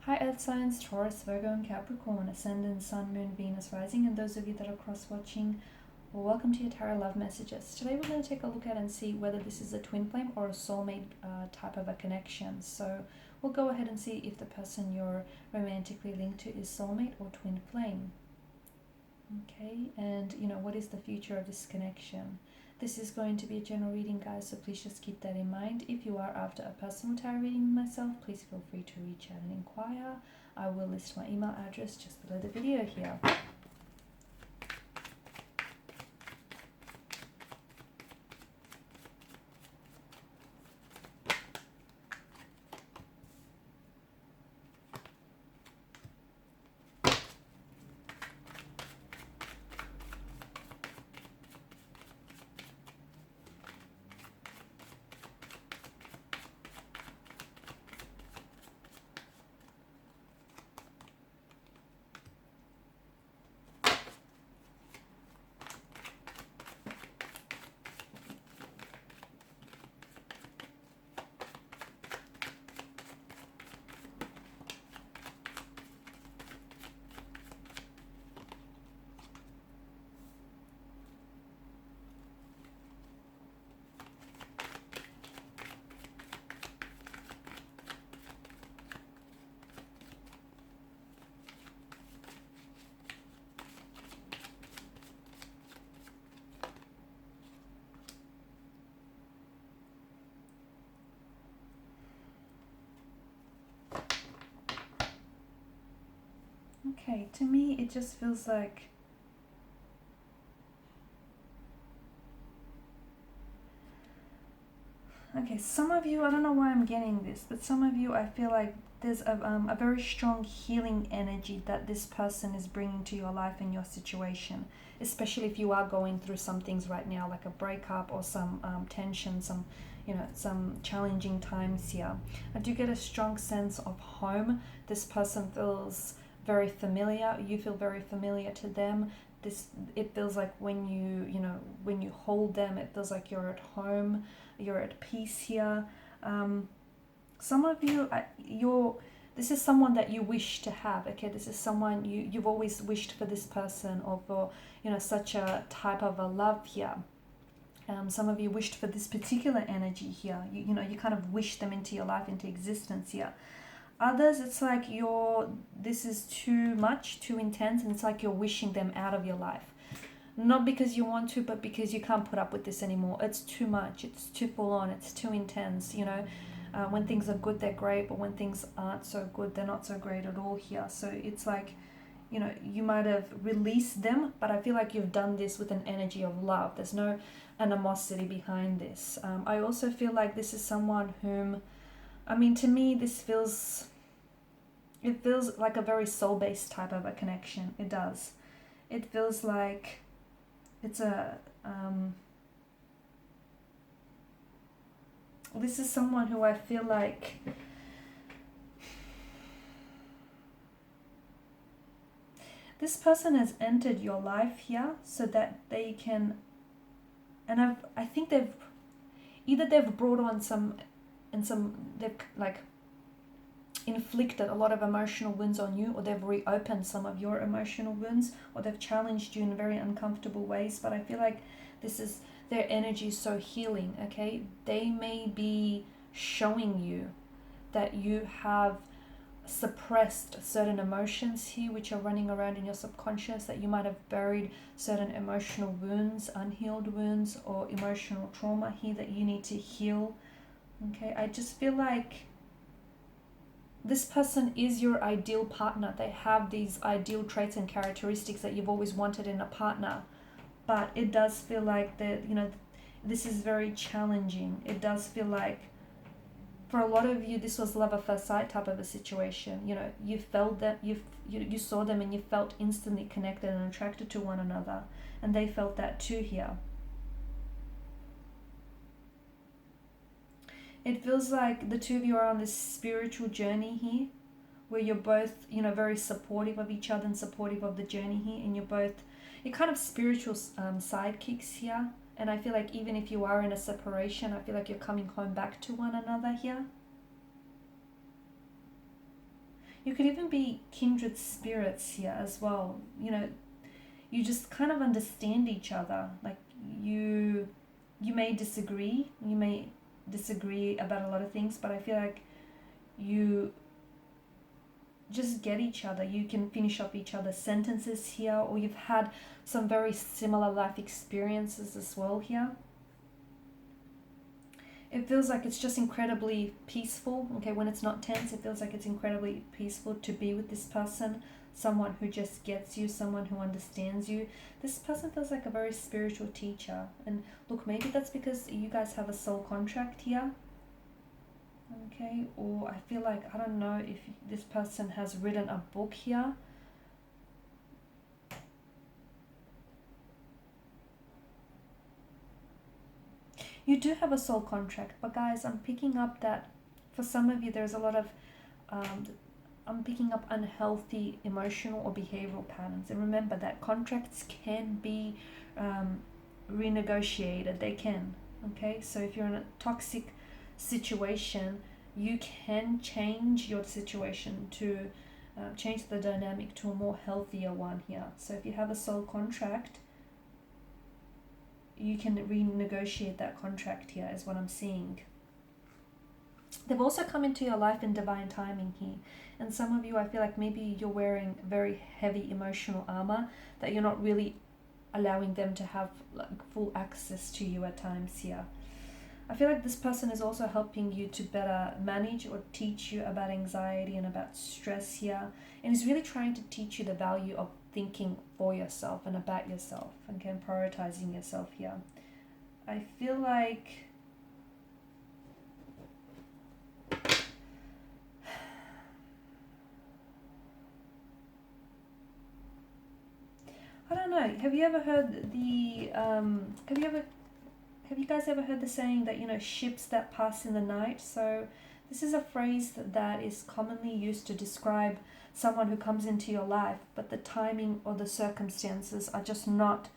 Hi Earth signs, Taurus, Virgo and Capricorn, Ascendant, Sun, Moon, Venus, Rising, and those of you that are cross-watching, welcome to your Tarot Love Messages. Today we're going to take a look at and see whether this is a twin flame or a soulmate type of a connection. So we'll go ahead and see if the person you're romantically linked to is soulmate or twin flame. Okay, and what is the future of this connection? This is going to be a general reading, guys, so please just keep that in mind. If you are after a personal tarot reading with myself, please feel free to reach out and inquire. I will list my email address just below the video here. Okay, to me it just feels like some of you, I don't know why I'm getting this, but some of you, I feel like there's a very strong healing energy that this person is bringing to your life and your situation, especially if you are going through some things right now, like a breakup or some tension, some challenging times here. I do get a strong sense of home. This person feels very familiar. You feel very familiar to them. It feels like when you hold them, it feels like you're at home, you're at peace here. Some of you, this is someone that you wish to have. Okay, this is someone you've always wished for this person, or for such a type of a love here. Some of you wished for this particular energy here. You kind of wish them into your life, into existence here. Others, it's like this is too much, too intense, and it's like you're wishing them out of your life. Not because you want to, but because you can't put up with this anymore. It's too much, it's too full on, it's too intense, when things are good, they're great, but when things aren't so good, they're not so great at all here. So it's like, you might have released them, but I feel like you've done this with an energy of love. There's no animosity behind this. I also feel like this is someone whom, to me, it feels like a very soul-based type of a connection. It does. It feels like it's this is someone who I feel like this person has entered your life here so that they can, and I think they've brought on they've like inflicted a lot of emotional wounds on you, or they've reopened some of your emotional wounds, or they've challenged you in very uncomfortable ways. But I feel like their energy is so healing. Okay, they may be showing you that you have suppressed certain emotions here which are running around in your subconscious, that you might have buried certain emotional wounds, unhealed wounds, or emotional trauma here that you need to heal. Okay, I just feel like this person is your ideal partner. They have these ideal traits and characteristics that you've always wanted in a partner. But it does feel like this is very challenging. It does feel like for a lot of you, this was love at first sight type of a situation. You felt that you saw them and you felt instantly connected and attracted to one another, and they felt that too here. It feels like the two of you are on this spiritual journey here, where you're both, very supportive of each other and supportive of the journey here, and you're kind of spiritual sidekicks here. And I feel like even if you are in a separation, I feel like you're coming home back to one another here. You could even be kindred spirits here as well. You know, you just kind of understand each other. Like you may disagree. You may disagree about a lot of things, but I feel like you just get each other. You can finish up each other's sentences here, or you've had some very similar life experiences as well here. It feels like it's just incredibly peaceful. Okay, when it's not tense, it feels like it's incredibly peaceful to be with this person, someone who just gets you, someone who understands you. This person feels like a very spiritual teacher. And look, maybe that's because you guys have a soul contract here. Okay, or I feel like, I don't know if this person has written a book here. You do have a soul contract, but guys, I'm picking up that for some of you there's a lot of I'm picking up unhealthy emotional or behavioral patterns. And remember that contracts can be renegotiated. They can. Okay, so if you're in a toxic situation, you can change your situation to change the dynamic to a more healthier one here. So if you have a soul contract, you can renegotiate that contract here, is what I'm seeing. They've also come into your life in divine timing here. And some of you, I feel like maybe you're wearing very heavy emotional armor that you're not really allowing them to have like full access to you at times here. I feel like this person is also helping you to better manage or teach you about anxiety and about stress here. And is really trying to teach you the value of thinking for yourself and about yourself, okay, and prioritizing yourself here. I feel like I don't know. Have you ever heard the have you guys ever heard the saying that, you know, ships that pass in the night? So this is a phrase that is commonly used to describe someone who comes into your life, but the timing or the circumstances are just not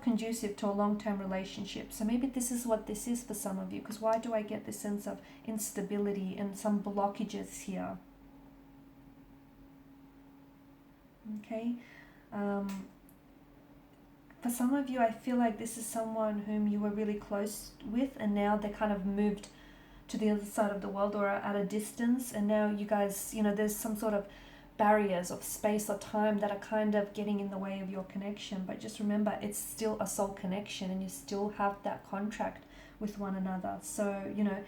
conducive to a long-term relationship. So maybe this is what this is for some of you, because why do I get this sense of instability and some blockages here? Okay. For some of you, I feel like this is someone whom you were really close with, and now they kind of moved to the other side of the world or are at a distance, and now you guys, you know, there's some sort of barriers of space or time that are kind of getting in the way of your connection. But just remember, it's still a soul connection, and you still have that contract with one another. So, you know,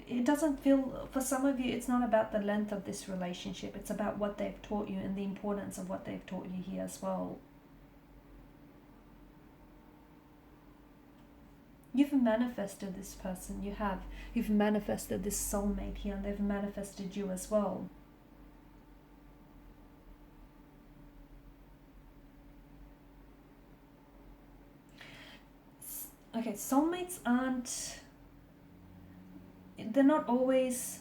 it doesn't feel, for some of you, it's not about the length of this relationship. It's about what they've taught you and the importance of what they've taught you here as well. You've manifested this person. You've manifested this soulmate here, and they've manifested you as well. Okay, soulmates aren't, they're not always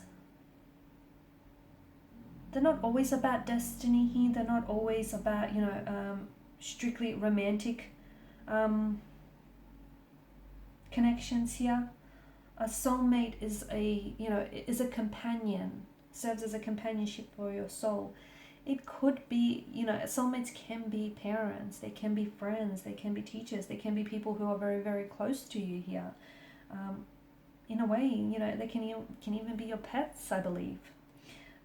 about destiny here. They're not always about, you know, strictly romantic connections here. A soulmate is a companion, serves as a companionship for your soul. It could be, you know, soulmates can be parents, they can be friends, they can be teachers, they can be people who are very, very close to you here. In a way, you know, they can even be your pets, I believe.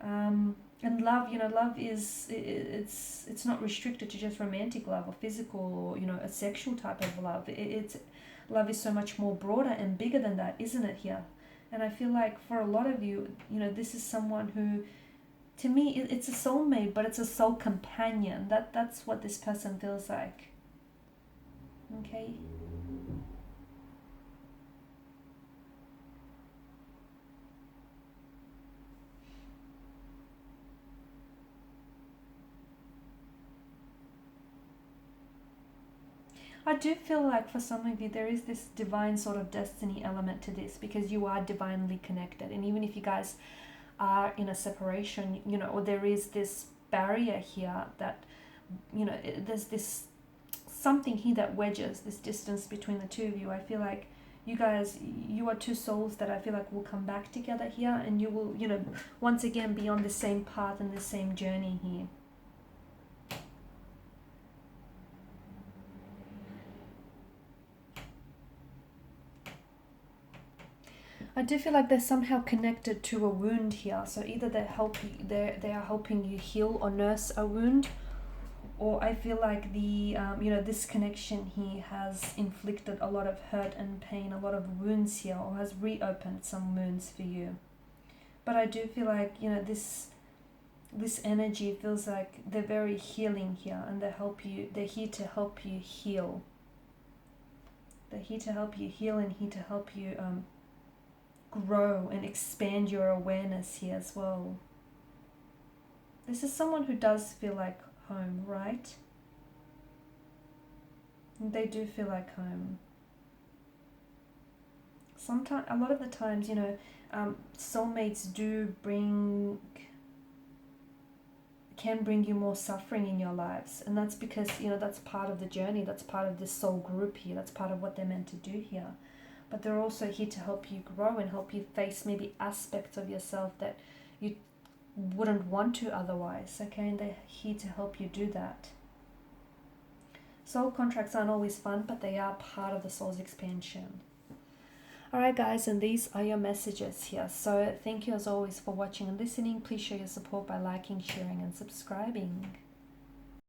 And love, you know, love is, it's not restricted to just romantic love or physical or, you know, a sexual type of love. Love is so much more broader and bigger than that, isn't it here? And I feel like for a lot of you, you know, this is someone who, to me, it's a soulmate, but it's a soul companion. That's what this person feels like. Okay. I do feel like for some of you there is this divine sort of destiny element to this, because you are divinely connected. And even if you guys are in a separation, you know, or there is this barrier here that, you know, there's this something here that wedges this distance between the two of you. I feel like you guys, you are two souls that I feel like will come back together here, and you will, you know, once again be on the same path and the same journey here. I do feel like they're somehow connected to a wound here. So either they are helping you heal or nurse a wound, or I feel like the you know, this connection here has inflicted a lot of hurt and pain, a lot of wounds here, or has reopened some wounds for you. But I do feel like, you know, this energy feels like they're very healing here, and they're here to help you heal. They're here to help you heal, and here to help you grow and expand your awareness here as well. This is someone who does feel like home, right? They do feel like home. Sometimes, a lot of the times, you know, soulmates can bring you more suffering in your lives, and that's because, you know, that's part of the journey, that's part of this soul group here, that's part of what they're meant to do here. But they're also here to help you grow and help you face maybe aspects of yourself that you wouldn't want to otherwise, okay? And they're here to help you do that. Soul contracts aren't always fun, but they are part of the soul's expansion. Alright guys, and these are your messages here. So thank you as always for watching and listening. Please show your support by liking, sharing and subscribing.